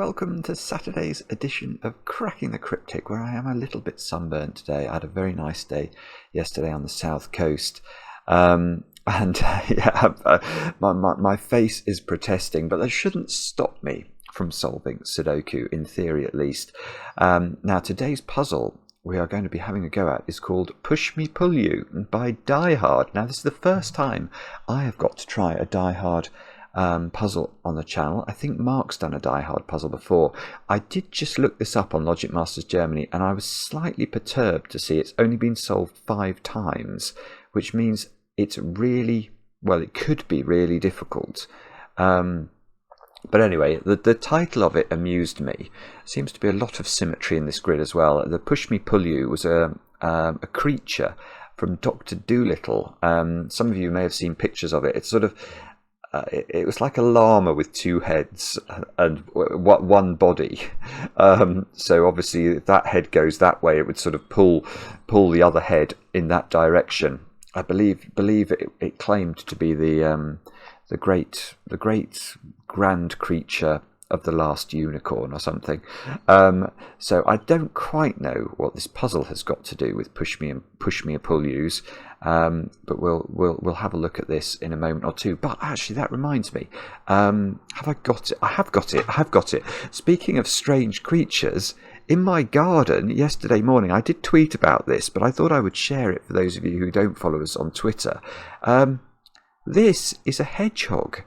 welcome to Saturday's edition of Cracking the Cryptic, where I am a little bit sunburnt today. I had a very nice day yesterday on the south coast, and my face is protesting, but that shouldn't stop me from solving Sudoku, in theory at least. Now, today's puzzle we are going to be having a go at is called Push Me Pull You by Die Hard. Now, this is the first time I have got to try a Die Hard puzzle on the channel. I think Mark's done a Die Hard puzzle before. I did just look this up on Logic Masters Germany, and I was slightly perturbed to see it's only been solved 5 times, which means it's really, well, it could be really difficult. But anyway, the title of it amused me. Seems to be a lot of symmetry in this grid as well. The Push Me Pull You was a creature from Dr Dolittle. Some of you may have seen pictures of it. It's sort of it was like a llama with 2 heads and one body. So obviously, if that head goes that way, it would sort of pull the other head in that direction. I believe it claimed to be the great grand creature of the last unicorn or something. So I don't quite know what this puzzle has got to do with push me and pull yous. But we'll have a look at this in a moment or two. But actually, that reminds me. Have I got it? I have got it. Speaking of strange creatures, in my garden yesterday morning, I did tweet about this, but I thought I would share it for those of you who don't follow us on Twitter. This is a hedgehog,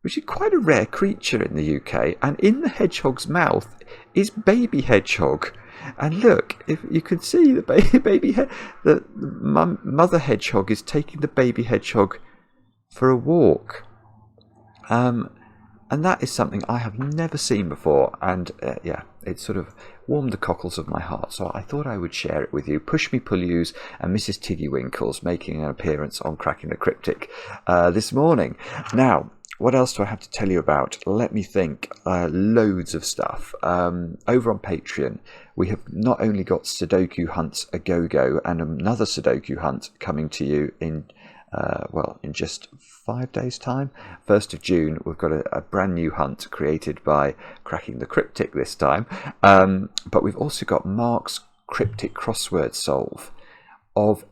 which is quite a rare creature in the UK, and in the hedgehog's mouth is baby hedgehog. And look, if you can see the mother hedgehog is taking the baby hedgehog for a walk. And that is something I have never seen before, and it sort of warmed the cockles of my heart, so I thought I would share it with you. Push Me Pull Yous and Mrs. Tiggywinkles making an appearance on Cracking the Cryptic this morning. Now, what else do I have to tell you about? Let me think. Loads of stuff. Over on Patreon, we have not only got Sudoku Hunts a go-go and another Sudoku Hunt coming to you in just 5 days' time. 1st of June, we've got a brand new hunt created by Cracking the Cryptic this time. But we've also got Mark's cryptic crossword solve of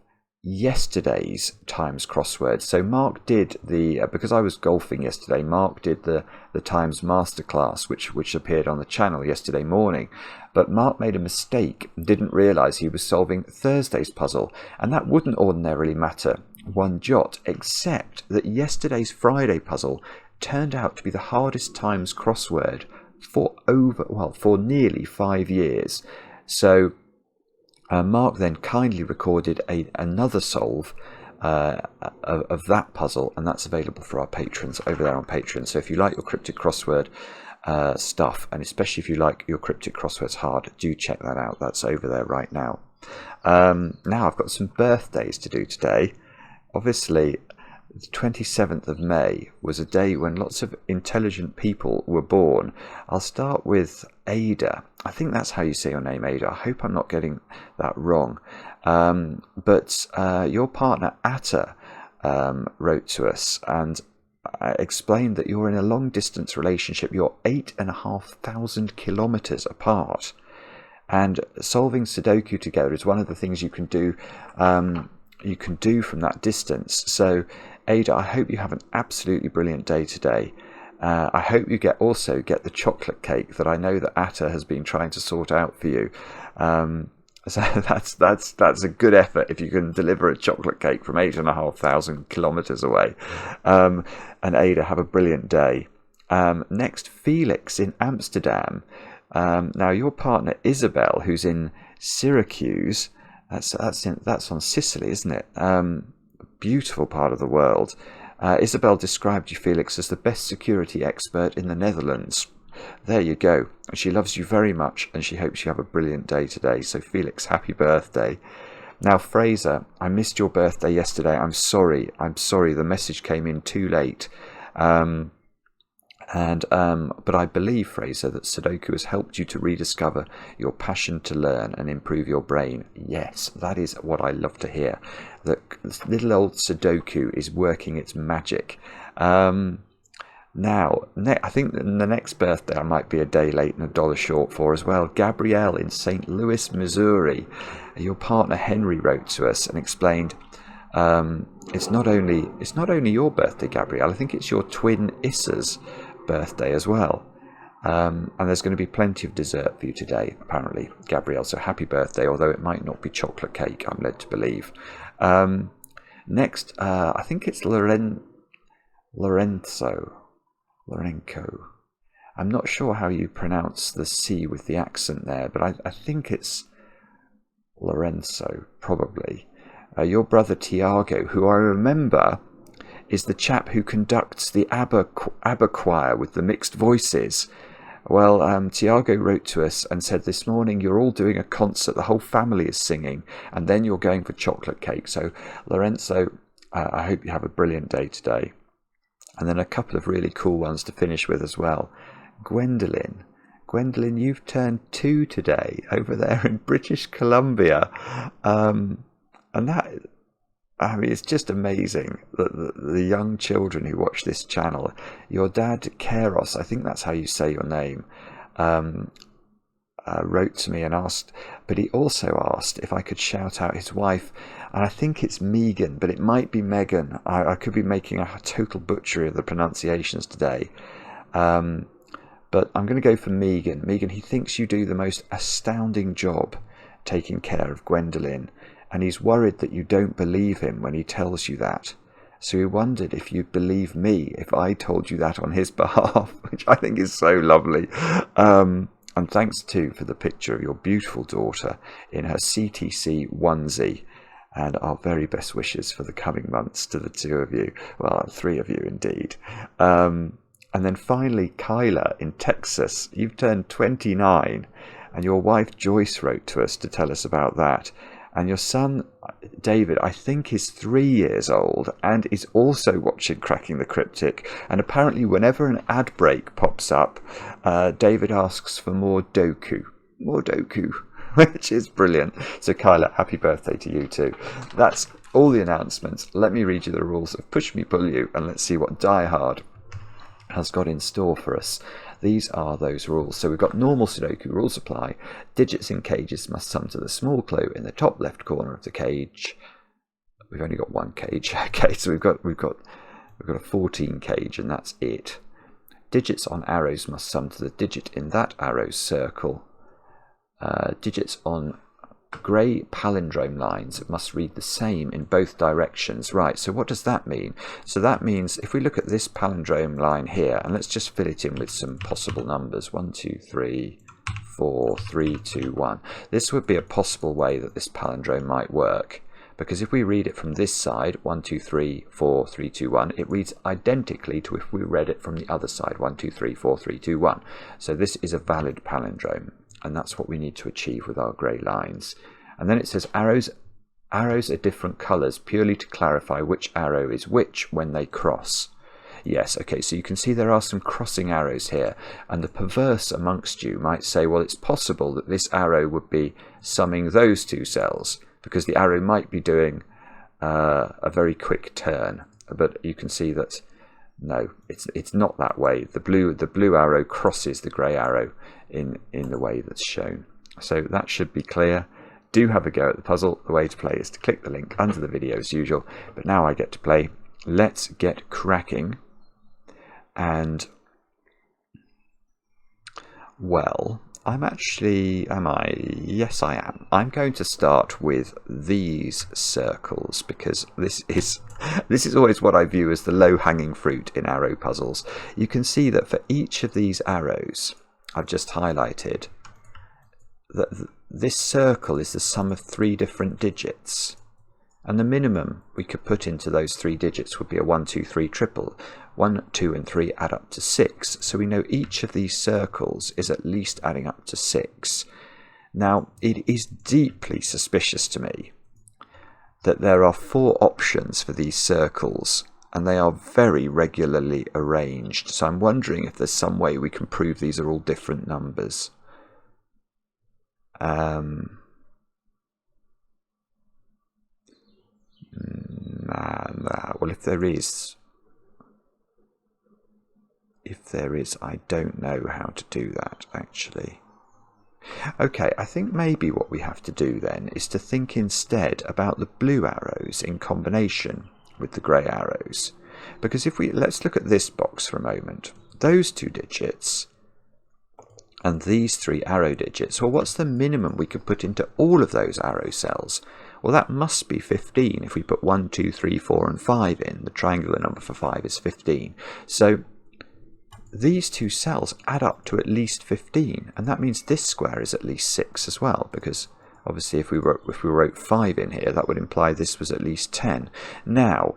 yesterday's Times crossword. So Mark did because I was golfing yesterday, Mark did the Times masterclass, which appeared on the channel yesterday morning. But Mark made a mistake, didn't realise he was solving Thursday's puzzle, and that wouldn't ordinarily matter one jot, except that yesterday's Friday puzzle turned out to be the hardest Times crossword for nearly 5 years. So Mark then kindly recorded another solve of that puzzle, and that's available for our patrons over there on Patreon. So if you like your cryptic crossword stuff, and especially if you like your cryptic crosswords hard, do check that out. That's over there right now. Now I've got some birthdays to do today. Obviously, the 27th of May was a day when lots of intelligent people were born. I'll start with Ada. I think that's how you say your name, Ada. I hope I'm not getting that wrong. But your partner, Atta, wrote to us and explained that you're in a long-distance relationship. You're 8,500 kilometres apart. And solving Sudoku together is one of the things you can do from that distance. So Ada, I hope you have an absolutely brilliant day today. I hope you also get the chocolate cake that I know that Atta has been trying to sort out for you. So that's a good effort if you can deliver a chocolate cake from 8,500 kilometres away. And Ada, have a brilliant day. Next, Felix in Amsterdam. Now your partner Isabel, who's in Syracuse. That's on Sicily, isn't it? Beautiful part of the world. Isabel described you, Felix, as the best security expert in the Netherlands. There you go. She loves you very much, and she hopes you have a brilliant day today. So, Felix, happy birthday. Now, Fraser, I missed your birthday yesterday. I'm sorry. The message came in too late. But I believe, Fraser, that Sudoku has helped you to rediscover your passion to learn and improve your brain. Yes, that is what I love to hear. That little old Sudoku is working its magic. Now, I think the next birthday I might be a day late and $1 short for as well. Gabrielle in St. Louis, Missouri. Your partner Henry wrote to us and explained, it's not only your birthday, Gabrielle. I think it's your twin Issa's birthday as well. And there's going to be plenty of dessert for you today, apparently, Gabrielle. So happy birthday, although it might not be chocolate cake, I'm led to believe. Next, I think it's Lorenzo. I'm not sure how you pronounce the C with the accent there, but I think it's Lorenzo, probably. Your brother Tiago, who I remember is the chap who conducts the ABBA choir with the mixed voices. Well, Tiago wrote to us and said this morning you're all doing a concert, the whole family is singing, and then you're going for chocolate cake. So, Lorenzo, I hope you have a brilliant day today. And then a couple of really cool ones to finish with as well. Gwendolyn, you've turned 2 today over there in British Columbia. And that, I mean, it's just amazing that the young children who watch this channel, your dad, Keros, I think that's how you say your name, wrote to me and asked, but he also asked if I could shout out his wife, and I think it's Megan, but it might be Megan. I could be making a total butchery of the pronunciations today. But I'm going to go for Megan. Megan, he thinks you do the most astounding job taking care of Gwendolyn, and he's worried that you don't believe him when he tells you that. So he wondered if you'd believe me if I told you that on his behalf, which I think is so lovely. And thanks too for the picture of your beautiful daughter in her CTC onesie, and our very best wishes for the coming months to the 2 of you. Well, 3 of you indeed. And then finally, Kyla in Texas. You've turned 29, and your wife Joyce wrote to us to tell us about that. And your son, David, I think is 3 years old and is also watching Cracking the Cryptic. And apparently whenever an ad break pops up, David asks for more doku, which is brilliant. So Kyla, happy birthday to you too. That's all the announcements. Let me read you the rules of Push Me Pull You, and let's see what Die Hard has got in store for us. These are those rules. So we've got normal Sudoku rules apply. Digits in cages must sum to the small clue in the top left corner of the cage. We've only got 1 cage. Okay, so we've got a 14 cage, and that's it. Digits on arrows must sum to the digit in that arrow's circle. Digits on grey palindrome lines must read the same in both directions. Right, so what does that mean? So that means if we look at this palindrome line here, and let's just fill it in with some possible numbers, 1 2 3 4 3 2 1. This would be a possible way that this palindrome might work, because if we read it from this side, 1 2 3 4 3 2 1, it reads identically to if we read it from the other side, 1 2 3 4 3 2 1. So this is a valid palindrome, and that's what we need to achieve with our grey lines. And then it says arrows are different colours, purely to clarify which arrow is which when they cross. Yes, okay, so you can see there are some crossing arrows here, and the perverse amongst you might say, well, it's possible that this arrow would be summing those 2 cells, because the arrow might be doing a very quick turn. But you can see that no, it's not that way. The blue arrow crosses the grey arrow in the way that's shown. So that should be clear. Do have a go at the puzzle. The way to play is to click the link under the video as usual. But now I get to play. Let's get cracking. And, well, am I? Yes, I am. I'm going to start with these circles, because this is always what I view as the low-hanging fruit in arrow puzzles. You can see that for each of these arrows I've just highlighted, that this circle is the sum of 3 different digits, and the minimum we could put into those 3 digits would be a 1 2 3 triple. 1 2 and 3 add up to 6, so we know each of these circles is at least adding up to 6. Now, it is deeply suspicious to me that there are 4 options for these circles, and they are very regularly arranged, so I'm wondering if there's some way we can prove these are all different numbers. Well, if there is, if there is, I don't know how to do that actually. Okay, I think maybe what we have to do then is to think instead about the blue arrows in combination with the grey arrows. Because if we, let's look at this box for a moment. Those 2 digits and these 3 arrow digits, well, what's the minimum we could put into all of those arrow cells? Well, that must be 15 if we put 1, 2, 3, 4 and 5 in. The triangular number for 5 is 15. So these 2 cells add up to at least 15, and that means this square is at least 6 as well, because obviously if we wrote 5 in here, that would imply this was at least 10. Now,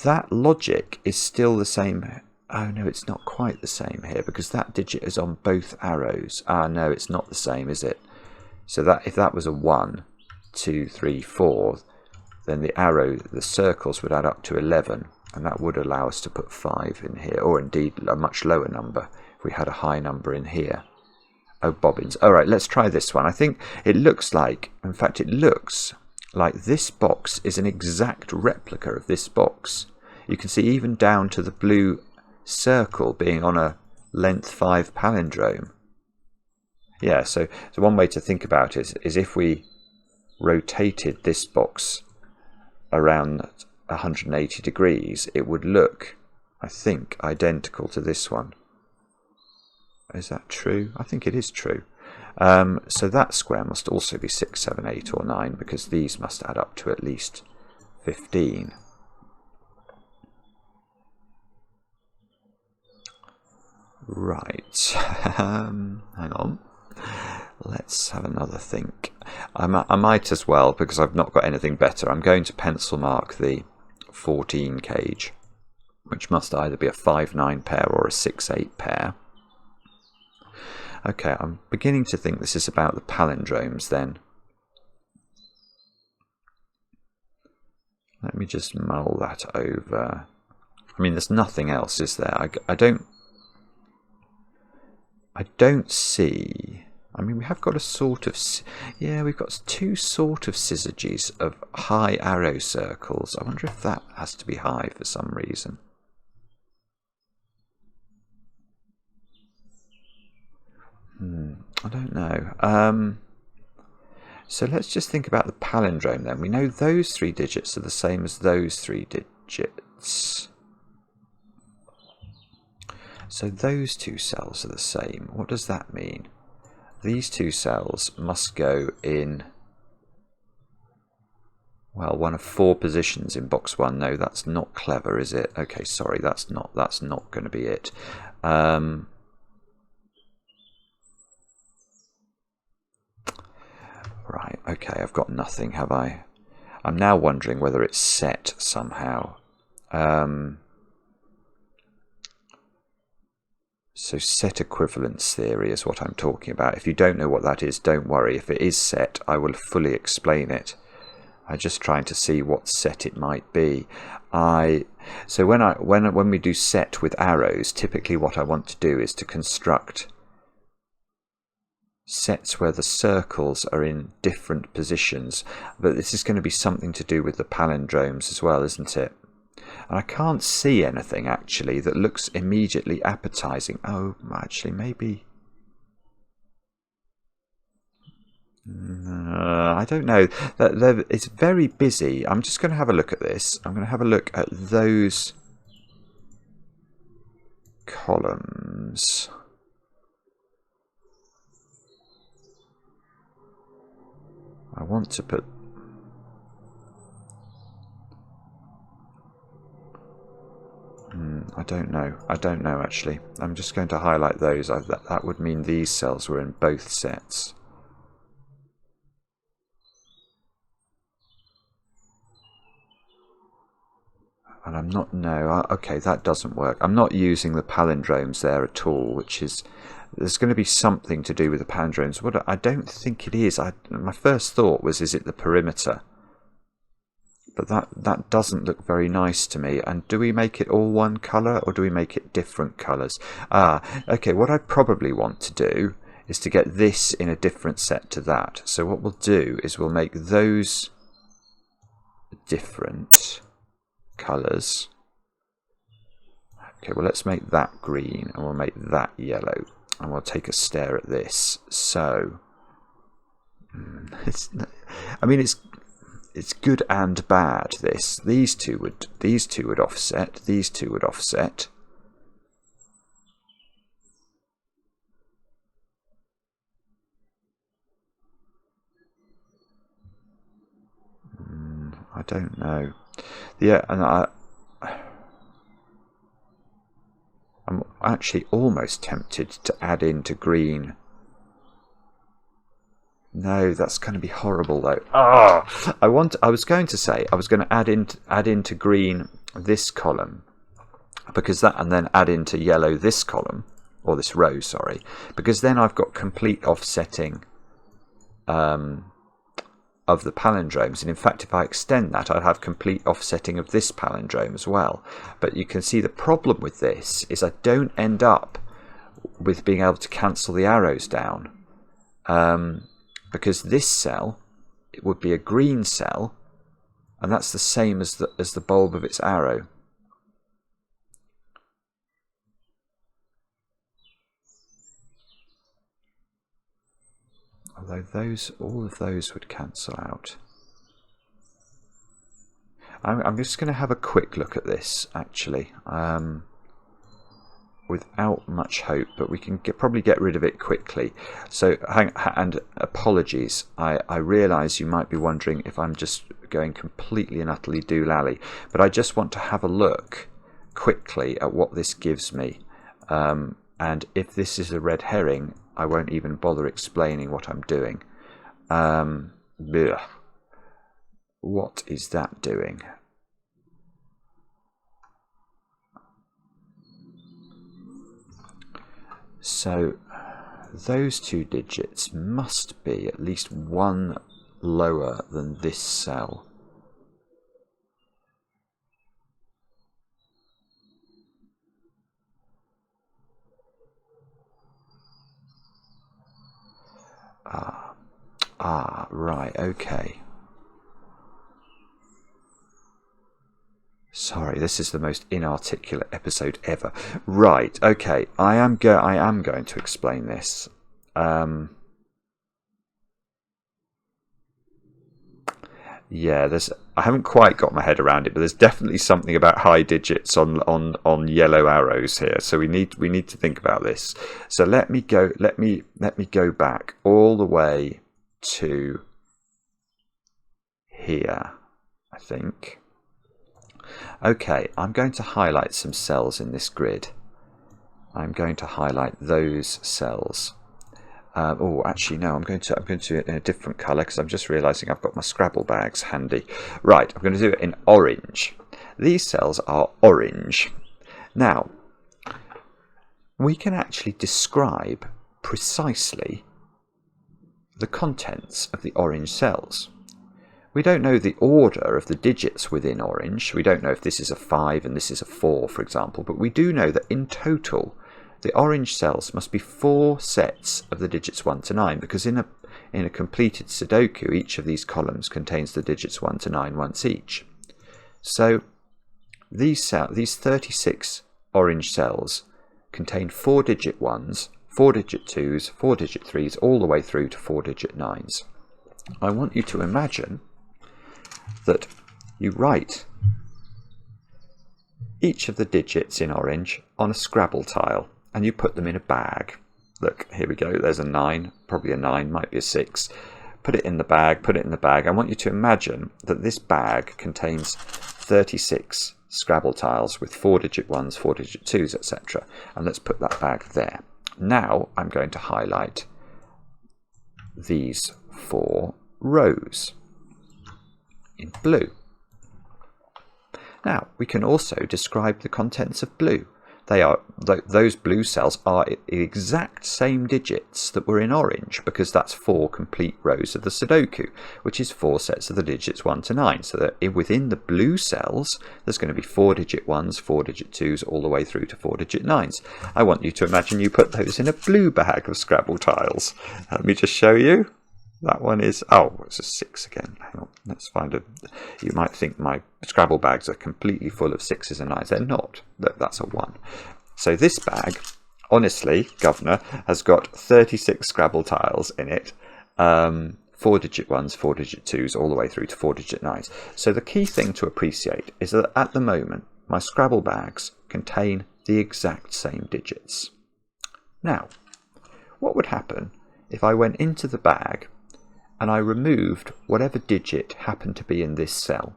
that logic is still the same. Oh no, it's not quite the same here, because that digit is on both arrows. Ah no, it's not the same, is it? So that if that was a 1, 2, 3, 4, then the circles would add up to 11. And that would allow us to put 5 in here, or indeed a much lower number if we had a high number in here. Oh, bobbins. All right, let's try this one. I think it looks like, in fact, it looks like this box is an exact replica of this box. You can see even down to the blue circle being on a length 5 palindrome. Yeah, so one way to think about it is if we rotated this box around 180 degrees, it would look, I think, identical to this one. Is that true? I think it is true. So that square must also be 6, 7, 8 or 9, because these must add up to at least 15. Right. Hang on. Let's have another think. I might as well, because I've not got anything better. I'm going to pencil mark the 14 cage, which must either be a 5-9 pair or a 6-8 pair. Okay, I'm beginning to think this is about the palindromes then. Let me just mull that over. I mean, there's nothing else, is there? I don't see. I mean, we have got a sort of, yeah, we've got 2 sort of syzygies of high arrow circles. I wonder if that has to be high for some reason. I don't know. So let's just think about the palindrome then. We know those 3 digits are the same as those 3 digits. So those 2 cells are the same. What does that mean? These 2 cells must go in, well, one of 4 positions in box 1. No, that's not clever, is it? Okay, sorry, that's not going to be it. Right, okay, I've got nothing, have I? I'm now wondering whether it's set somehow. So set equivalence theory is what I'm talking about. If you don't know what that is, don't worry. If it is set, I will fully explain it. I'm just trying to see what set it might be. So when we do set with arrows, typically what I want to do is to construct sets where the circles are in different positions. But this is going to be something to do with the palindromes as well, isn't it? And I can't see anything actually that looks immediately appetizing. Oh, actually, maybe. I don't know. It's very busy. I'm just going to have a look at this. I'm going to have a look at those columns. I want to put. I don't know. I don't know actually. I'm just going to highlight those. That would mean these cells were in both sets. And I'm not, no, okay, that doesn't work. I'm not using the palindromes there at all, which is, there's going to be something to do with the palindromes. What I don't think it is. My first thought was, is it the perimeter? But that doesn't look very nice to me. And do we make it all one colour or do we make it different colours? Okay, what I probably want to do is to get this in a different set to that. So what we'll do is we'll make those different colours. Okay, well, let's make that green, and we'll make that yellow, and we'll take a stare at this. So, it's good and bad. These two would offset. These two would offset. I don't know. Yeah, and I'm actually almost tempted to add into green. No, that's going to be horrible though. I was going to add into green this column, because that, and then add into yellow this column, or this row, sorry, because then I've got complete offsetting of the palindromes, and in fact if I extend that I'd have complete offsetting of this palindrome as well. But you can see the problem with this is I don't end up with being able to cancel the arrows down, because this cell, it would be a green cell, and that's the same as the bulb of its arrow. Although all of those would cancel out. I'm just going to have a quick look at this, actually, without much hope, but we can probably get rid of it quickly. So, and apologies, I realise you might be wondering if I'm just going completely and utterly doolally, but I just want to have a look quickly at what this gives me, and if this is a red herring, I won't even bother explaining what I'm doing. What is that doing? So those two digits must be at least one lower than this cell. Right, okay. Sorry, this is the most inarticulate episode ever. Right, okay, I am going to explain this. Yeah, I haven't quite got my head around it, but there's definitely something about high digits on yellow arrows here. So we need to think about this. So let me go back all the way to here, I think. Okay, I'm going to highlight some cells in this grid. I'm going to highlight those cells. Oh, actually, no, I'm going to do it in a different colour, because I'm just realising I've got my Scrabble bags handy. Right, I'm going to do it in orange. These cells are orange. Now, we can actually describe precisely the contents of the orange cells. We don't know the order of the digits within orange. We don't know if this is a 5 and this is a 4, for example, but we do know that in total the orange cells must be 4 sets of the digits 1 to 9, because in a completed Sudoku, each of these columns contains the digits 1 to 9 once each. So these 36 orange cells contain 4-digit 1s, 4-digit 2s, 4-digit 3s, all the way through to 4-digit 9s. I want you to imagine that you write each of the digits in orange on a Scrabble tile, and you put them in a bag. Look, here we go, there's a 9, probably a 9, might be a 6. Put it in the bag, put it in the bag. I want you to imagine that this bag contains 36 Scrabble tiles with 4-digit 1s, 4-digit 2s, etc. And let's put that bag there. Now I'm going to highlight these 4 rows in blue. Now we can also describe the contents of blue. Those blue cells are the exact same digits that were in orange, because that's 4 complete rows of the Sudoku, which is 4 sets of the digits 1 to 9. So that within the blue cells, there's going to be 4-digit 1s, 4-digit 2s, all the way through to 4-digit 9s. I want you to imagine you put those in a blue bag of Scrabble tiles. Let me just show you. That one is, oh, it's a 6 again. Hang on, let's find a, you might think my Scrabble bags are completely full of 6s and 9s. They're not. That's a 1. So this bag, honestly, Governor, has got 36 Scrabble tiles in it. 4-digit 1s, 4-digit 2s, all the way through to 4-digit 9s. So the key thing to appreciate is that at the moment, my Scrabble bags contain the exact same digits. Now, what would happen if I went into the bag and I removed whatever digit happened to be in this cell?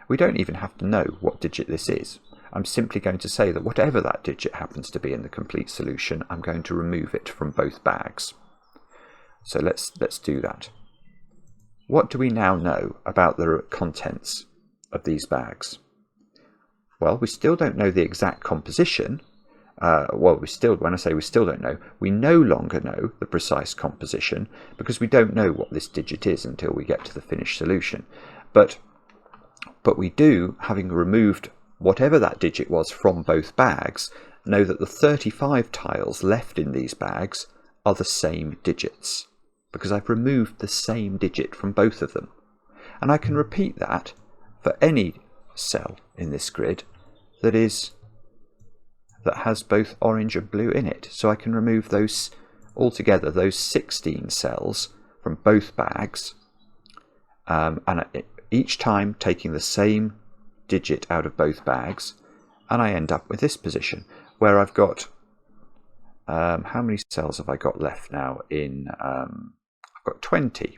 We don't even have to know what digit this is. I'm simply going to say that whatever that digit happens to be in the complete solution, I'm going to remove it from both bags. So let's do that. What do we now know about the contents of these bags? Well, we still don't know the exact composition. When I say we still don't know, we no longer know the precise composition because we don't know what this digit is until we get to the finished solution. But we do, having removed whatever that digit was from both bags, know that the 35 tiles left in these bags are the same digits because I've removed the same digit from both of them. And I can repeat that for any cell in this grid that has both orange and blue in it. So I can remove those altogether, those 16 cells from both bags, and each time taking the same digit out of both bags, and I end up with this position where I've got how many cells have I got left now in I've got 20.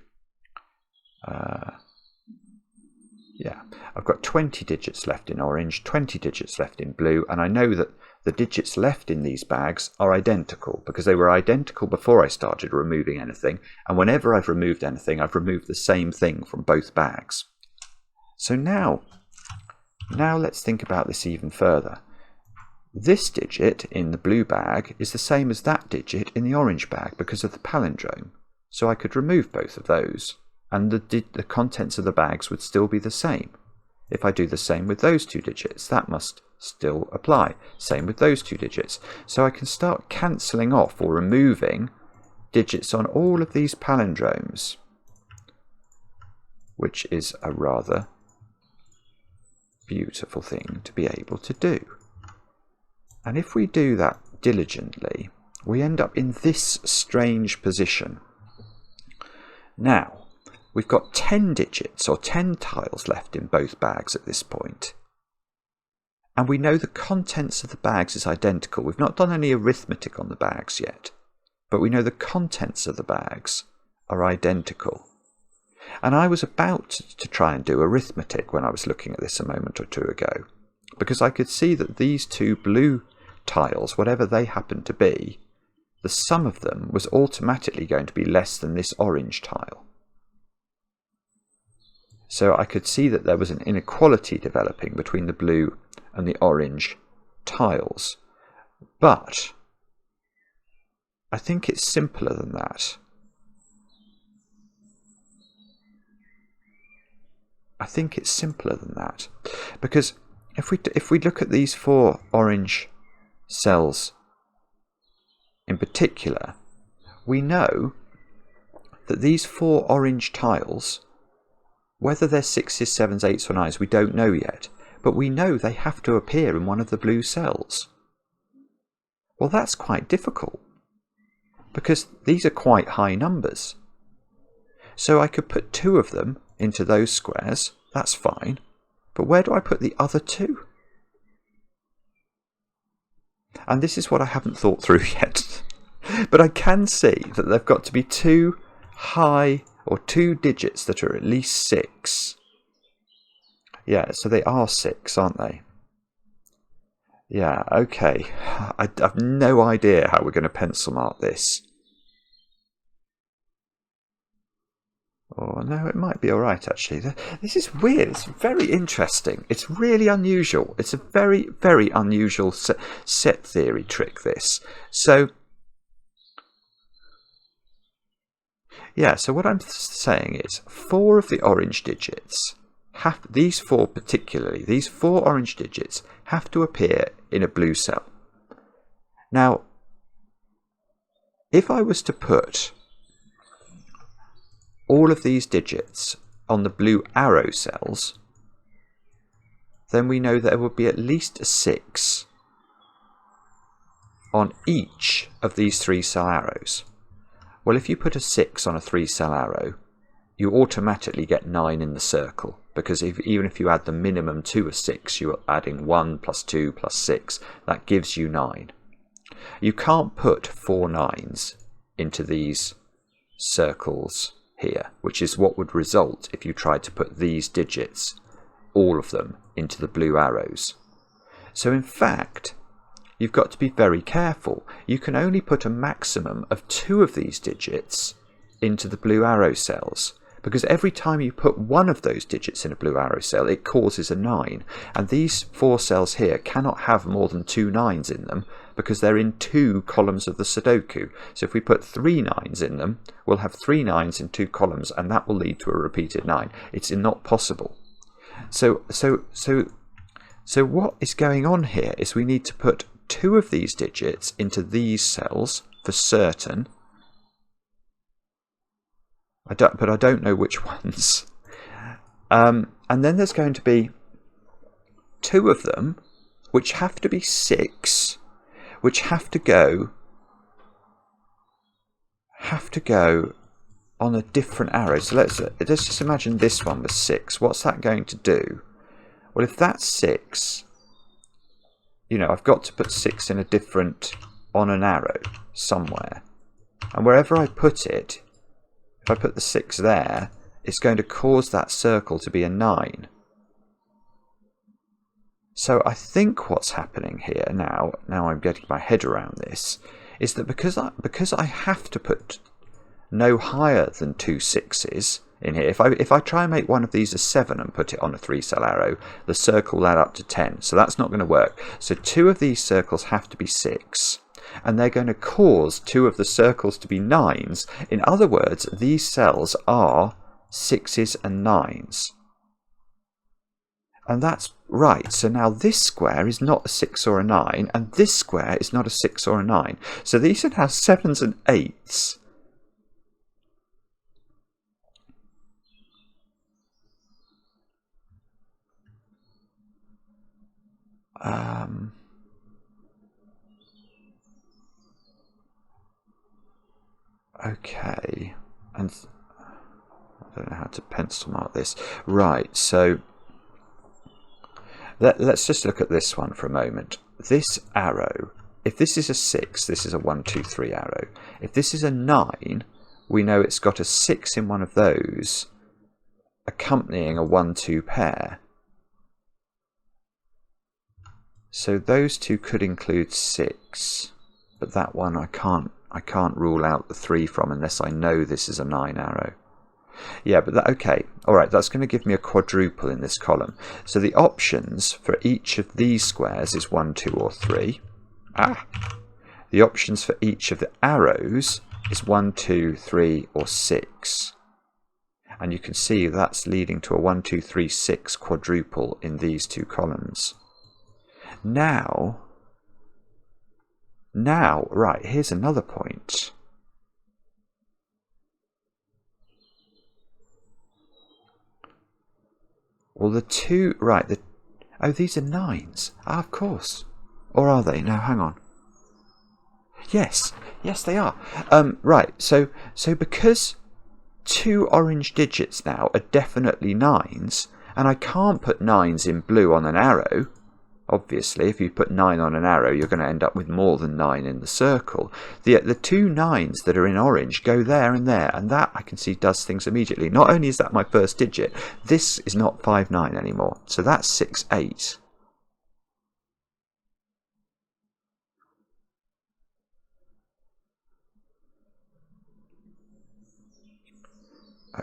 Yeah, I've got 20 digits left in orange, 20 digits left in blue, and I know that the digits left in these bags are identical because they were identical before I started removing anything, and whenever I've removed anything, I've removed the same thing from both bags. So now let's think about this even further. This digit in the blue bag is the same as that digit in the orange bag because of the palindrome. So I could remove both of those, and the contents of the bags would still be the same. If I do the same with those two digits, that must still apply. Same with those two digits. So I can start cancelling off or removing digits on all of these palindromes, which is a rather beautiful thing to be able to do. And if we do that diligently, we end up in this strange position. Now, we've got 10 digits or 10 tiles left in both bags at this point. And we know the contents of the bags is identical. We've not done any arithmetic on the bags yet, but we know the contents of the bags are identical. And I was about to try and do arithmetic when I was looking at this a moment or two ago, because I could see that these two blue tiles, whatever they happened to be, the sum of them was automatically going to be less than this orange tile. So I could see that there was an inequality developing between the blue and the orange tiles. But I think it's simpler than that. I think it's simpler than that, because if we look at these 4 orange cells in particular, we know that these 4 orange tiles, whether they're 6s, 7s, 8s or 9s, we don't know yet, but we know they have to appear in one of the blue cells. Well, that's quite difficult, because these are quite high numbers. So I could put 2 of them into those squares, that's fine, but where do I put the other 2? And this is what I haven't thought through yet. But I can see that they've got to be 2 high or 2 digits that are at least 6. Yeah, so they are 6, aren't they? Yeah, okay. I've no idea how we're going to pencil mark this. Oh, no, it might be all right, actually. This is weird. It's very interesting. It's really unusual. It's a very, very unusual set theory trick, this. So, yeah, so what I'm saying is 4 of the orange digits, these 4 particularly, these 4 orange digits have to appear in a blue cell. Now, if I was to put all of these digits on the blue arrow cells, then we know there would be at least a 6 on each of these 3-cell arrows. Well, if you put a 6 on a 3-cell arrow, you automatically get 9 in the circle, because even if you add the minimum to a 6, you're adding 1 plus 2 plus 6. That gives you 9. You can't put 4 9s into these circles here, which is what would result if you tried to put these digits, all of them, into the blue arrows. So in fact, you've got to be very careful. You can only put a maximum of 2 of these digits into the blue arrow cells, because every time you put one of those digits in a blue arrow cell, it causes a 9. And these 4 cells here cannot have more than 2 9s in them, because they're in 2 columns of the Sudoku. So if we put 3 9s in them, we'll have 3 9s in 2 columns, and that will lead to a repeated 9. It's not possible. So what is going on here is we need to put 2 of these digits into these cells for certain. But I don't know which ones. And then there's going to be 2 of them which have to be 6, which have to go on a different arrow. So let's just imagine this one was 6. What's that going to do? Well, if that's 6, you know, I've got to put 6 in a different, on an arrow somewhere. And wherever I put it, if I put the 6 there, it's going to cause that circle to be a 9. So I think what's happening here now I'm getting my head around this, is that because I have to put no higher than 2 6s in here, if I try and make one of these a 7 and put it on a 3-cell arrow, the circle will add up to 10. So that's not going to work. So 2 of these circles have to be 6. And they're going to cause 2 of the circles to be 9s. In other words, these cells are 6s and 9s. And that's right. So now this square is not a 6 or a 9, and this square is not a 6 or a 9. So these should have 7s and 8s. Okay, and I don't know how to pencil mark this. Right, so let's just look at this one for a moment. This arrow, if this is a 6, this is a 1 2 3 arrow. If this is a 9, we know it's got a 6 in one of those accompanying a 1 2 pair. So those two could include 6, but that one I can't rule out the 3 from unless I know this is a 9 arrow. Yeah, but okay, alright, that's going to give me a quadruple in this column. So the options for each of these squares is 1, 2 or 3. The options for each of the arrows is 1, 2, 3 or 6. And you can see that's leading to a 1, 2, 3, 6 quadruple in these 2 columns. Now, right, here's another point. Well, the 2, right, oh, these are 9s. Ah, of course. Or are they? No, hang on. Yes, they are. Right, so because 2 orange digits now are definitely 9s, and I can't put 9s in blue on an arrow. Obviously, if you put 9 on an arrow, you're going to end up with more than 9 in the circle. The 2 9s that are in orange go there, and that I can see does things immediately. Not only is that my first digit, this is not 5 9 anymore. So that's 6 8.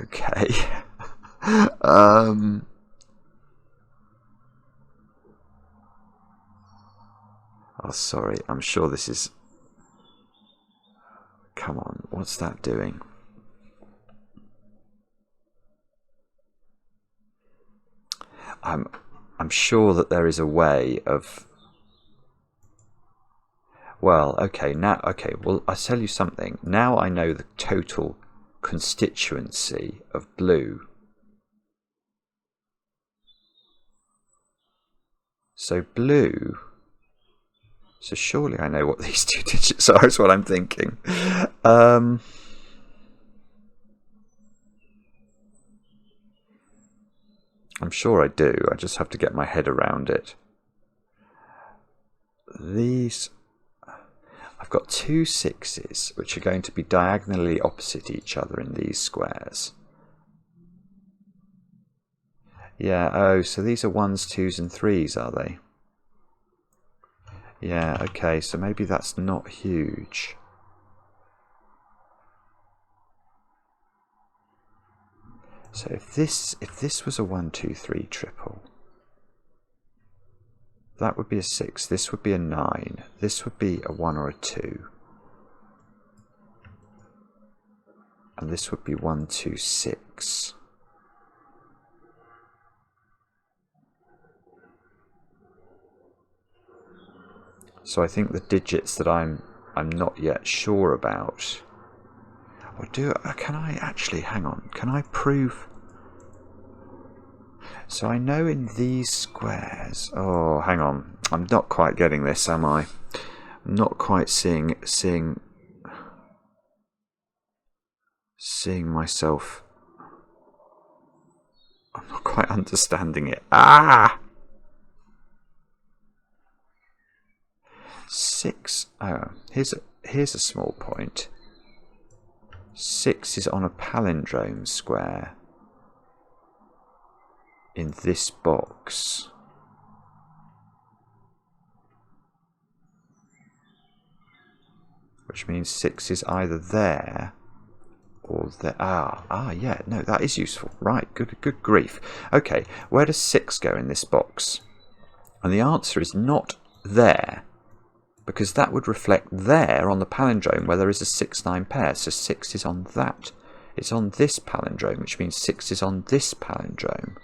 Okay. Oh, sorry, I'm sure this is... Come on, what's that doing? I'm sure that there is a way of... Well, okay, now, okay, well, I'll tell you something. Now I know the total constituency of blue. So blue, so surely I know what these two digits are, is what I'm thinking. I'm sure I do, I just have to get my head around it. These, I've got two 6s which are going to be diagonally opposite each other in these squares. Yeah, oh, so these are 1s, 2s and 3s, are they? Yeah, okay, so maybe that's not huge. So if this was a 1, 2, 3 triple, that would be a 6, this would be a 9, this would be a 1 or a 2. And this would be 1, 2, 6. So I think the digits that I'm not yet sure about. Or can I actually, hang on, can I prove? So I know in these squares, oh, hang on, I'm not quite getting this, am I? I'm not quite seeing myself. I'm not quite understanding it. Ah! 6, oh, here's a small point. 6 is on a palindrome square in this box. Which means 6 is either there or there. Yeah, no, that is useful. Right, good grief. Okay, where does 6 go in this box? And the answer is not there, because that would reflect there on the palindrome where there is a 6-9 pair. So 6 is on that. It's on this palindrome, which means 6 is on this palindrome.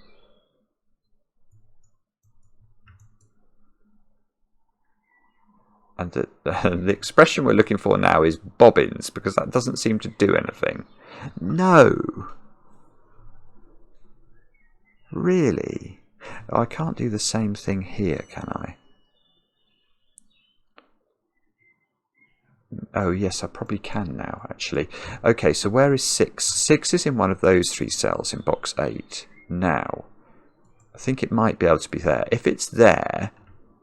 And the expression we're looking for now is bobbins, because that doesn't seem to do anything. No! Really? I can't do the same thing here, can I? Oh yes, I probably can now, actually. Okay, so where is 6? 6 is in one of those 3 cells in box 8. Now, I think it might be able to be there. If it's there,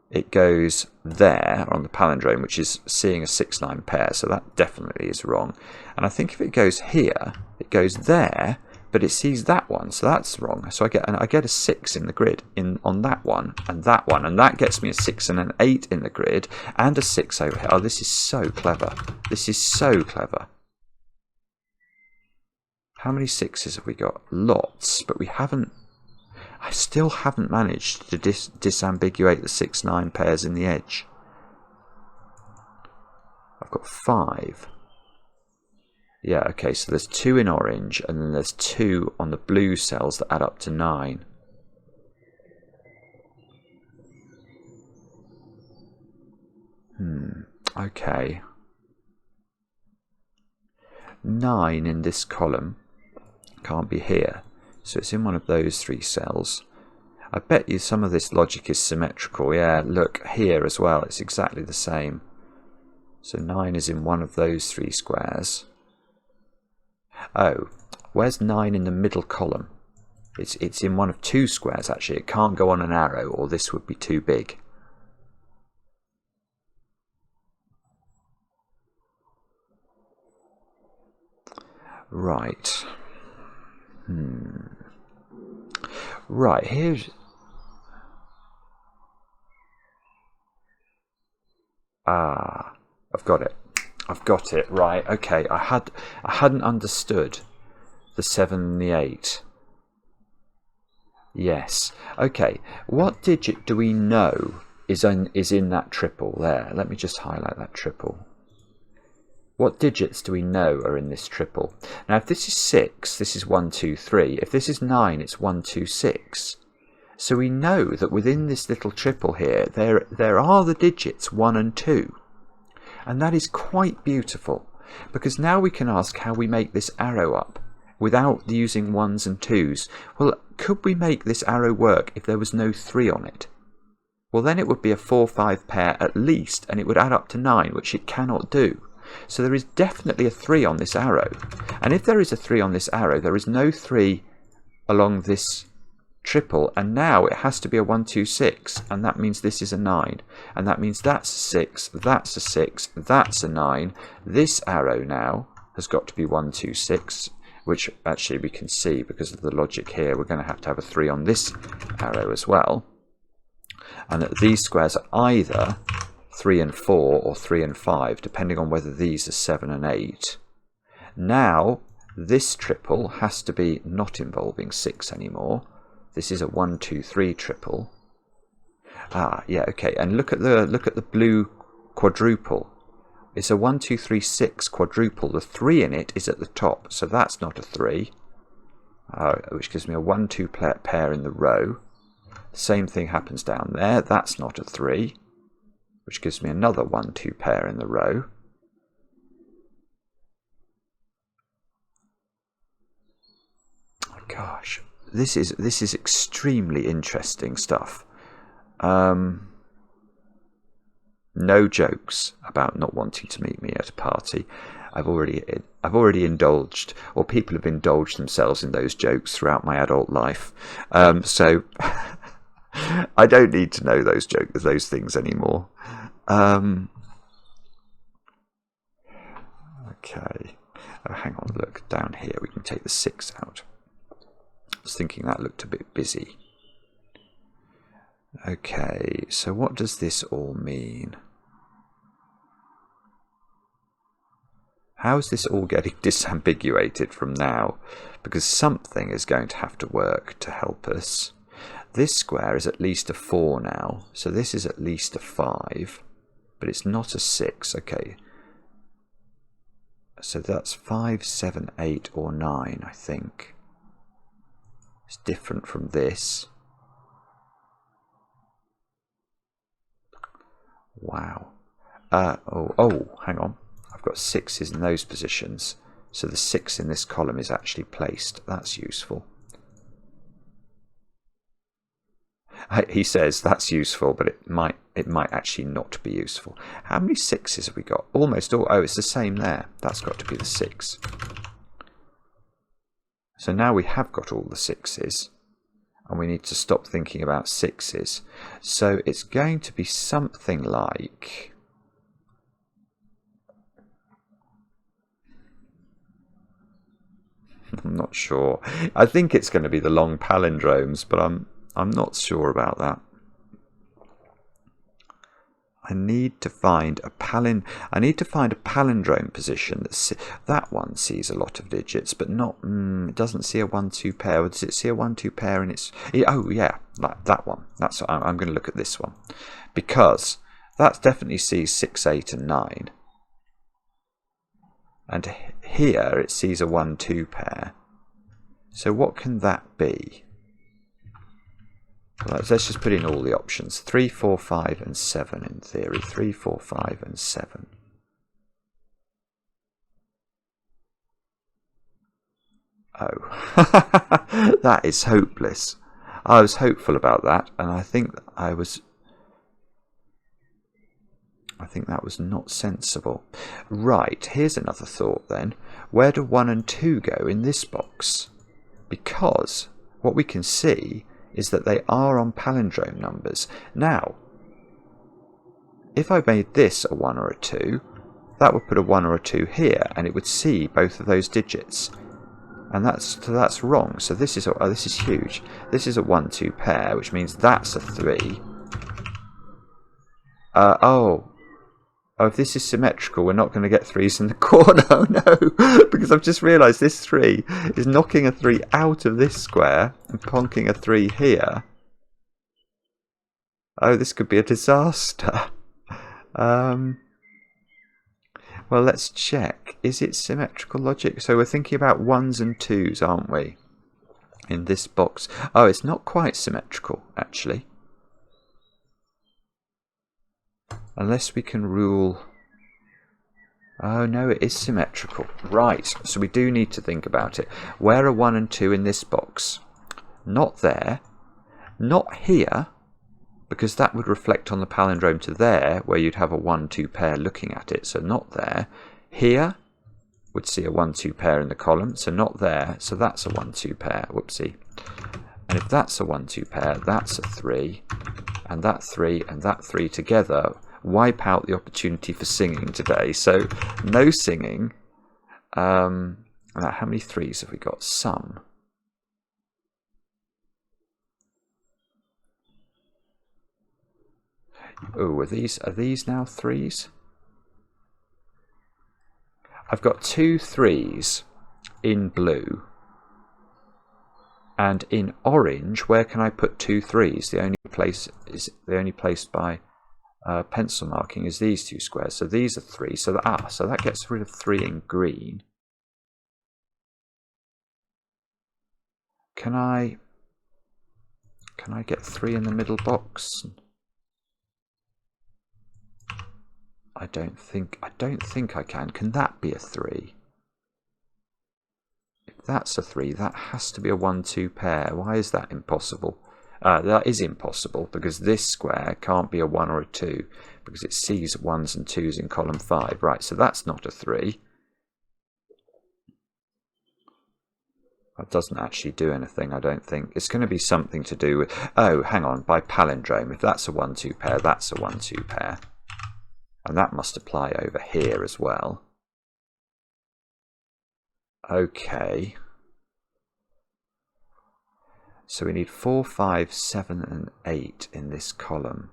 it goes there on the palindrome, which is seeing a 6-9 pair, so that definitely is wrong. And I think if it goes here, it goes there, but it sees that one, so that's wrong. So I get a 6 in the grid on that one, and that gets me a 6 and an 8 in the grid, and a 6 over here. Oh, this is so clever. This is so clever. How many 6s have we got? Lots, but we haven't. I still haven't managed to disambiguate the 6-9 pairs in the edge. I've got 5. Yeah, okay, so there's 2 in orange, and then there's 2 on the blue cells that add up to 9. Okay. 9 in this column can't be here. So it's in one of those 3 cells. I bet you some of this logic is symmetrical. Yeah, look, here as well, it's exactly the same. So 9 is in one of those 3 squares. Oh, where's 9 in the middle column? It's in one of 2 squares, actually. It can't go on an arrow, or this would be too big. Right. Right, here's... I've got it. I've got it. Right, okay. I hadn't understood the 7 and the 8. Yes. Okay. What digit do we know is in that triple there? Let me just highlight that triple. What digits do we know are in this triple? Now, if this is 6, this is 1, 2, 3. If this is 9, it's 1, 2, 6. So we know that within this little triple here, there are the digits 1 and 2. And that is quite beautiful, because now we can ask how we make this arrow up without using 1s and 2s. Well, could we make this arrow work if there was no 3 on it? Well, then it would be a 4-5 pair at least, and it would add up to 9, which it cannot do. So there is definitely a 3 on this arrow. And if there is a 3 on this arrow, there is no 3 along this triple, and now it has to be a 1, 2, 6, and that means this is a 9, and that means that's a 6, that's a 6, that's a 9. This arrow now has got to be 1, 2, 6, which actually we can see because of the logic here. We're going to have a 3 on this arrow as well, and that these squares are either 3 and 4 or 3 and 5, depending on whether these are 7 and 8. Now this triple has to be not involving 6 anymore. This is a 1, 2, 3 triple. Yeah, okay. And look at the blue quadruple. It's a 1, 2, 3, 6 quadruple. The 3 in it is at the top, so that's not a 3. Which gives me a 1, 2 pair in the row. Same thing happens down there. That's not a 3, which gives me another 1, 2 pair in the row. Oh, gosh. This is extremely interesting stuff. No jokes about not wanting to meet me at a party. I've already indulged, or people have indulged themselves in those jokes throughout my adult life. So I don't need to know those things anymore. Okay. Oh, hang on. Look down here. We can take the 6 out. I was thinking that looked a bit busy. Okay, so what does this all mean? How is this all getting disambiguated from now? Because something is going to have to work to help us. This square is at least a 4 now, so this is at least a 5, but it's not a 6. Okay, so that's 5, 7, 8 or 9, I think. It's different from this. Wow. Oh, hang on. I've got 6s in those positions. So the 6 in this column is actually placed. That's useful. He says that's useful, but it might actually not be useful. How many 6s have we got? Almost all. Oh, it's the same there. That's got to be the 6. So now we have got all the 6s, and we need to stop thinking about 6s. So it's going to be something like... I'm not sure. I think it's going to be the long palindromes, but I'm not sure about that. I need to find a palindrome position that one sees a lot of digits, but not. It doesn't see a 1, 2 pair. Or does it see a 1, 2 pair? And it's oh yeah, like that one. That's I'm going to look at this one, because that definitely sees 6, 8, and 9. And here it sees a 1, 2 pair. So what can that be? Let's just put in all the options. 3, 4, 5 and 7 in theory. 3, 4, 5 and 7. Oh, that is hopeless. I was hopeful about that, and I think that was not sensible. Right, here's another thought then. Where do 1 and 2 go in this box? Because what we can see is that they are on palindrome numbers. Now, if I made this a 1 or a 2, that would put a 1 or a 2 here, and it would see both of those digits. And that's wrong. So this is huge. This is a 1, 2 pair, which means that's a 3. Oh, if this is symmetrical, we're not going to get 3s in the corner. Oh no, because I've just realised this 3 is knocking a 3 out of this square and plonking a 3 here. Oh, this could be a disaster. Well, let's check. Is it symmetrical logic? So we're thinking about 1s and 2s, aren't we? In this box. Oh, it's not quite symmetrical, actually. Unless we can rule Oh no, it is symmetrical. Right, so we do need to think about it. Where are 1 and 2 in this box? Not there. Not here, because that would reflect on the palindrome to there, where you'd have a 1-2 pair looking at it, so not there. Here would see a 1-2 pair in the column, so not there, so that's a 1-2 pair. Whoopsie. And if that's a 1-2 pair, that's a 3, and that 3 and that 3 together wipe out the opportunity for singing today. So no singing. How many 3s have we got? Some. Oh, are these now 3s? I've got 2 3s in blue. And in orange, where can I put 2 3s? The only place by pencil marking is these 2 squares. So these are 3. So that gets rid of 3 in green. Can I get 3 in the middle box? I don't think I can. Can that be a 3? If that's a 3, that has to be a 1-2 pair. Why is that impossible? That is impossible because this square can't be a 1 or a 2 because it sees 1s and 2s in column 5. Right, so that's not a 3. That doesn't actually do anything, I don't think. It's going to be something to do with... Oh, hang on, by palindrome. If that's a 1-2 pair, that's a 1-2 pair. And that must apply over here as well. Okay. So we need 4, 5, 7 and 8 in this column.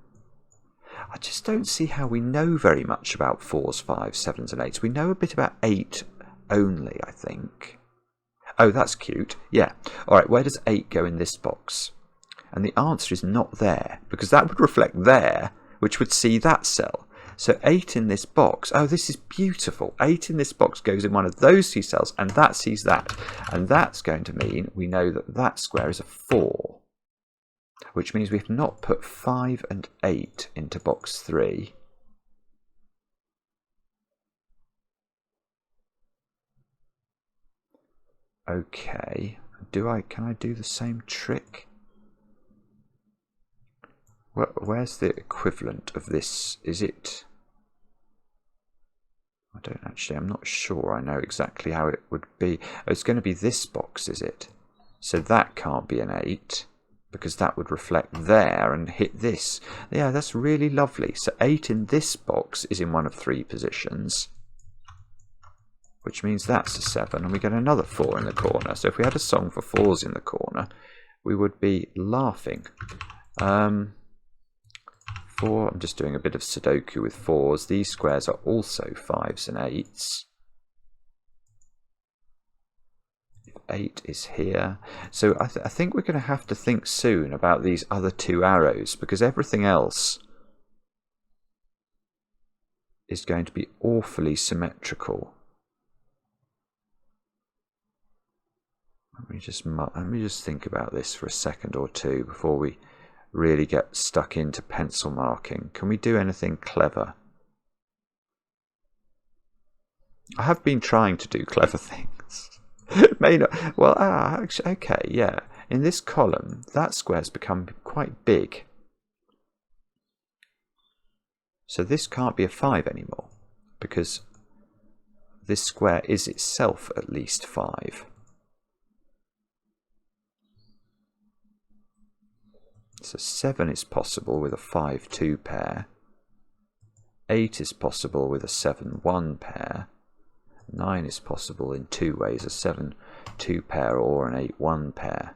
I just don't see how we know very much about 4s, 5s, 7s and 8s. We know a bit about 8 only, I think. Oh, that's cute. Yeah. All right, where does 8 go in this box? And the answer is not there, because that would reflect there, which would see that cell. So 8 in this box, oh, this is beautiful. 8 in this box goes in one of those 2 cells, and that sees that. And that's going to mean we know that that square is a 4, which means we've not put 5 and 8 into box 3. Okay, can I do the same trick? Where's the equivalent of this? Is it... I'm not sure I know exactly how it would be. Oh, it's going to be this box, is it? So that can't be an 8, because that would reflect there and hit this. Yeah, that's really lovely. So 8 in this box is in one of 3 positions, which means that's a 7, and we get another 4 in the corner. So if we had a song for 4s in the corner, we would be laughing. 4, I'm just doing a bit of Sudoku with 4s. These squares are also 5s and 8s. 8 is here. So I think we're going to have to think soon about these other 2 arrows, because everything else is going to be awfully symmetrical. Let me just think about this for a second or two before we really get stuck into pencil marking. Can we do anything clever? I have been trying to do clever things. May not. Well, actually, okay, yeah. In this column, that square's become quite big. So this can't be a 5 anymore, because this square is itself at least 5. So 7 is possible with a 5-2 pair. 8 is possible with a 7-1 pair. 9 is possible in 2 ways, a 7-2 pair or an 8-1 pair.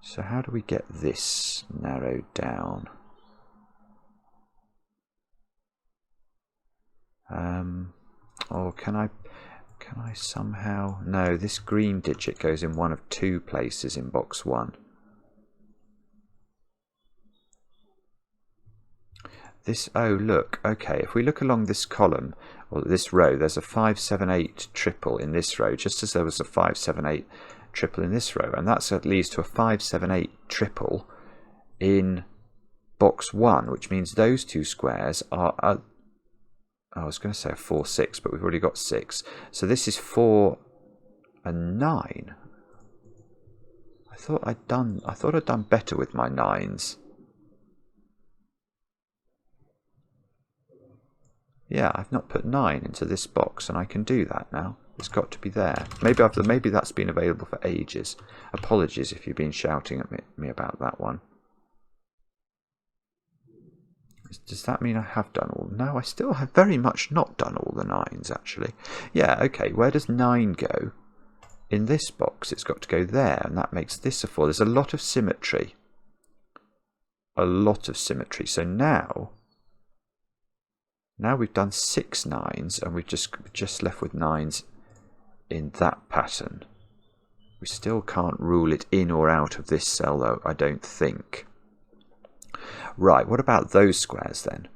So how do we get this narrowed down? Or can I somehow... No, this green digit goes in one of 2 places in box 1. This, oh look, okay, if we look along this column, or this row, there's a 5, 7, 8 triple in this row, just as there was a 5, 7, 8 triple in this row, and that leads to a 5, 7, 8 triple in box 1, which means those two squares are I was going to say a 4, 6, but we've already got 6. So this is 4 and 9. I thought I'd done better with my 9s. Yeah, I've not put 9 into this box, and I can do that now. It's got to be there. Maybe that's been available for ages. Apologies if you've been shouting at me about that one. Does that mean I have done all? No, I still have very much not done all the 9s, actually. Yeah, okay, where does 9 go? In this box, it's got to go there, and that makes this a 4. There's a lot of symmetry. A lot of symmetry. So now we've done 6 9s, and we've just left with 9s in that pattern. We still can't rule it in or out of this cell, though, I don't think. Right, what about those squares then?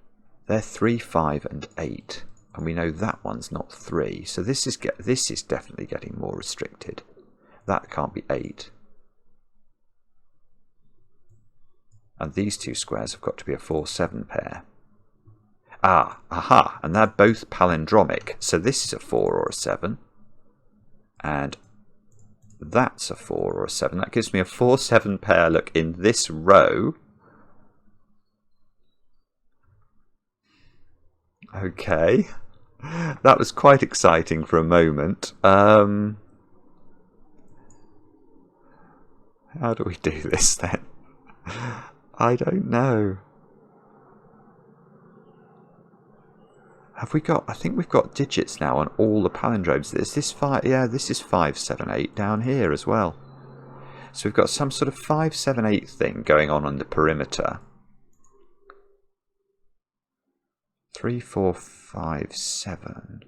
They're 3, 5 and 8, and we know that one's not 3, so this is definitely getting more restricted. That can't be 8. And these two squares have got to be a 4, 7 pair. Aha, and they're both palindromic, so this is a 4 or a 7, and that's a 4 or a 7. That gives me a 4, 7 pair, look, in this row. Okay, that was quite exciting for a moment. How do we do this then? I don't know. Have we got? I think we've got digits now on all the palindromes. Is this 5? Yeah, this is 5, 7, 8 down here as well. So we've got some sort of 5, 7, 8 thing going on the perimeter. 3, 4, 5, 7.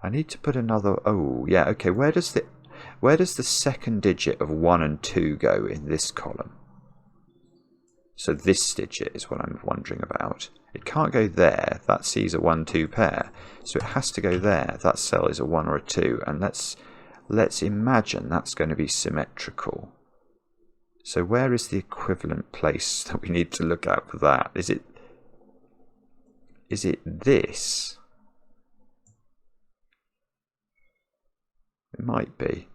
I need to put another. Oh, yeah. Okay. Where does the second digit of 1 and 2 go in this column? So this digit is what I'm wondering about. It can't go there. That sees a 1, 2 pair. So it has to go there. That cell is a 1 or a 2. And let's imagine that's going to be symmetrical. So where is the equivalent place that we need to look at for that? Is it this? It might be.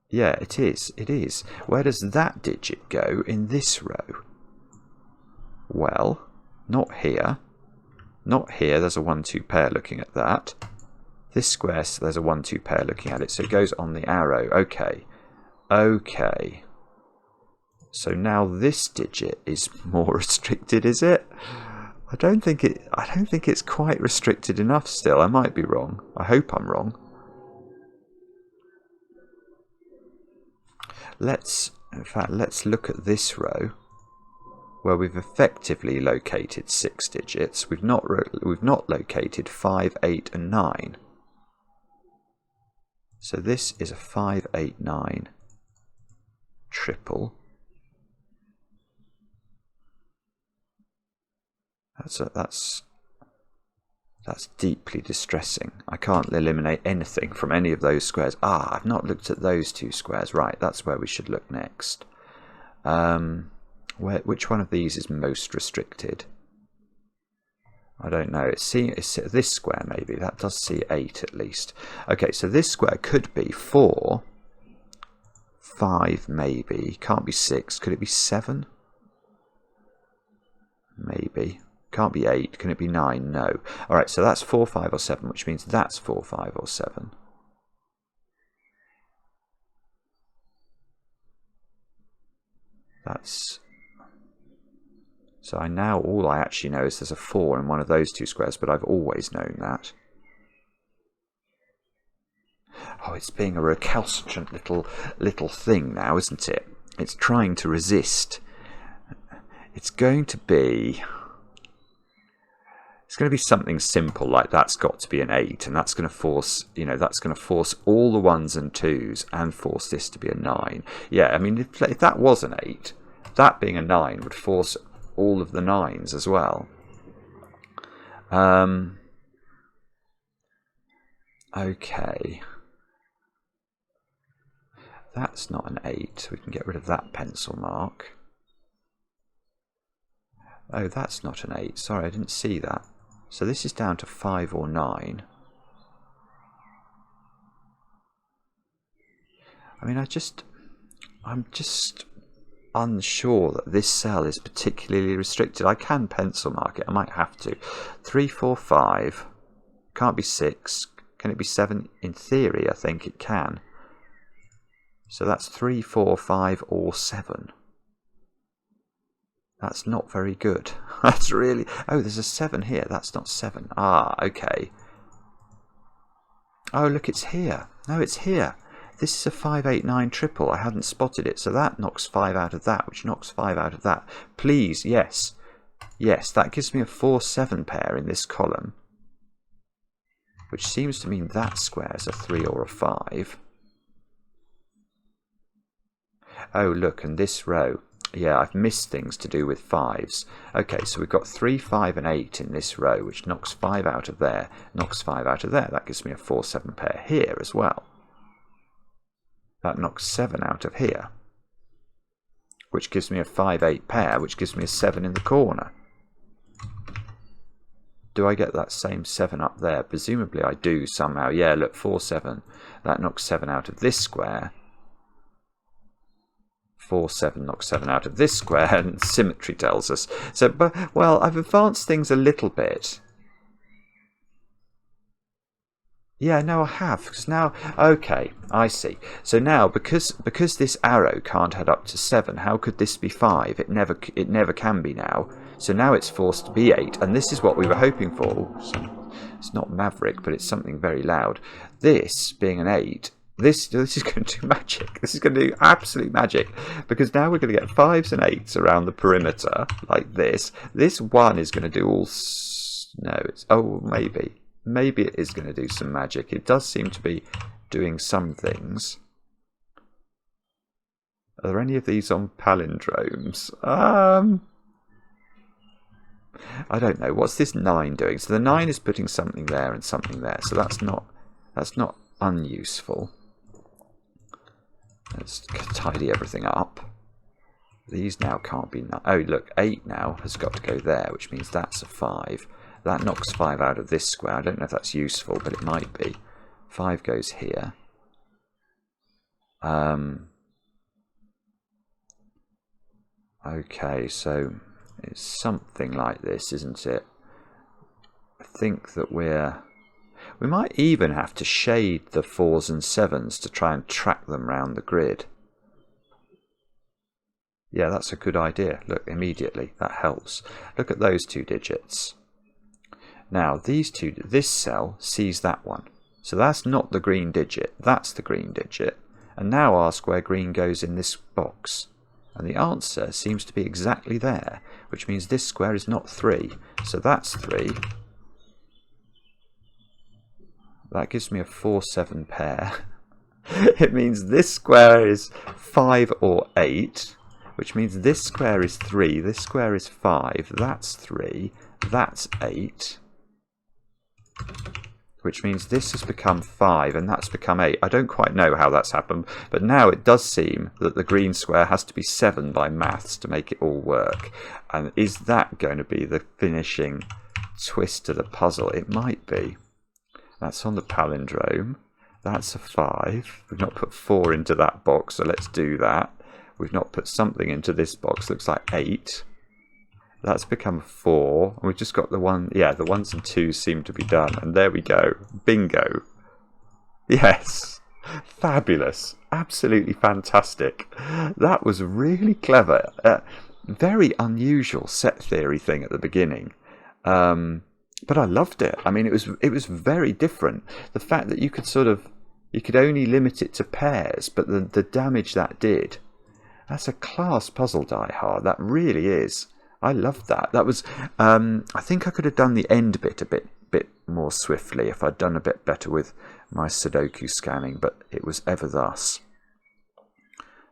Yeah, it is. It is. Where does that digit go in this row? Well, not here. Not here. There's a 1, 2 pair looking at that. This square, so there's a 1, 2 pair looking at it. So it goes on the arrow. Okay. Okay. So now this digit is more restricted, is it? I don't think it's quite restricted enough still. I might be wrong. I hope I'm wrong. In fact, let's look at this row where we've effectively located 6 digits. We've not located 5, 8 and 9. So this is a 5, 8, 9 triple. That's deeply distressing. I can't eliminate anything from any of those squares. I've not looked at those two squares. Right, that's where we should look next. Which one of these is most restricted? I don't know. It's this square maybe. That does see 8 at least. Okay, so this square could be 4, 5 maybe. Can't be 6. Could it be 7? Maybe. Can't be 8. Can it be 9? No. Alright, so that's 4, 5 or 7, which means that's 4, 5 or 7. So all I actually know is there's a 4 in one of those two squares, but I've always known that. Oh, it's being a recalcitrant little thing now, isn't it? It's trying to resist. It's going to be something simple like that's got to be an 8, and that's going to force, all the 1s and 2s and force this to be a 9. Yeah, I mean, if that was an 8, that being a 9 would force all of the 9s as well. Okay. That's not an 8. We can get rid of that pencil mark. Oh, that's not an 8. Sorry, I didn't see that. So this is down to 5 or 9. I mean, I'm just unsure that this cell is particularly restricted. I can pencil mark it. I might have to. 3, 4, 5. Can't be 6. Can it be 7? In theory, I think it can. So that's 3, 4, 5, or 7. That's not very good. That's really... Oh, there's a 7 here. That's not 7. Ah, okay. Oh, look, it's here. No, it's here. This is a 5, 8, 9 triple. I hadn't spotted it. So that knocks 5 out of that, which knocks 5 out of that. Please, yes. Yes, that gives me a 4, 7 pair in this column. Which seems to mean that square is a 3 or a 5. Oh, look, and this row. Yeah, I've missed things to do with 5s. Okay, so we've got 3, 5, and 8 in this row, which knocks 5 out of there, knocks 5 out of there. That gives me a 4, 7 pair here as well. That knocks 7 out of here, which gives me a 5, 8 pair, which gives me a 7 in the corner. Do I get that same 7 up there? Presumably I do somehow. Yeah, look, 4, 7. That knocks 7 out of this square. 4, 7 knocks 7 out of this square, and symmetry tells us. So, but, well, I've advanced things a little bit. Yeah, no, I have, because now, okay, I see. So now, because this arrow can't head up to 7, how could this be 5? It never can be now. So now it's forced to be 8, and this is what we were hoping for. Ooh, it's not Maverick, but it's something very loud. This being an 8. This is going to do magic. This is going to do absolute magic, because now we're going to get 5s and 8s around the perimeter like this. This 1 is going to do all... No, it's... Oh, maybe. Maybe it is going to do some magic. It does seem to be doing some things. Are there any of these on palindromes? I don't know. What's this 9 doing? So the 9 is putting something there and something there. So that's not unuseful. Let's tidy everything up. These now can't be... Oh, look, 8 now has got to go there, which means that's a 5. That knocks 5 out of this square. I don't know if that's useful, but it might be. 5 goes here. Okay, so it's something like this, isn't it? I think that we might even have to shade the 4s and 7s to try and track them round the grid. Yeah, that's a good idea. Look, immediately, that helps. Look at those 2 digits. Now, this cell sees that one. So that's not the green digit, that's the green digit. And now ask where green goes in this box. And the answer seems to be exactly there, which means this square is not 3. So that's 3. That gives me a 4, 7 pair. It means this square is 5 or 8, which means this square is 3, this square is 5, that's 3, that's 8, which means this has become 5 and that's become 8. I don't quite know how that's happened, but now it does seem that the green square has to be 7 by maths to make it all work. And is that going to be the finishing twist to the puzzle? It might be. That's on the palindrome. That's a 5. We've not put 4 into that box, so let's do that. We've not put something into this box. Looks like 8. That's become 4. And we've just got the one. Yeah, the 1s and 2s seem to be done. And there we go. Bingo. Yes. Fabulous. Absolutely fantastic. That was really clever. Very unusual set theory thing at the beginning. But I loved it. I mean, it was very different. The fact that you could only limit it to pairs, but the damage that did. That's a class puzzle, Die Hard. That really is. I loved that. That was. I think I could have done the end bit a bit more swiftly if I'd done a bit better with my Sudoku scanning, but it was ever thus.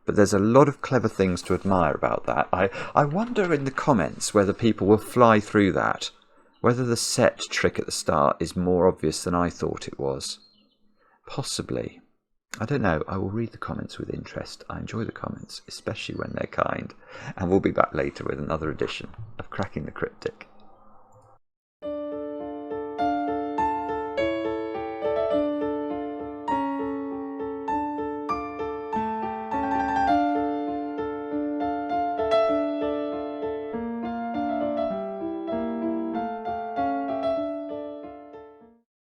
But there's a lot of clever things to admire about that. I wonder in the comments whether people will fly through that. Whether the set trick at the start is more obvious than I thought it was. Possibly. I don't know, I will read the comments with interest. I enjoy the comments, especially when they're kind. And we'll be back later with another edition of Cracking the Cryptic.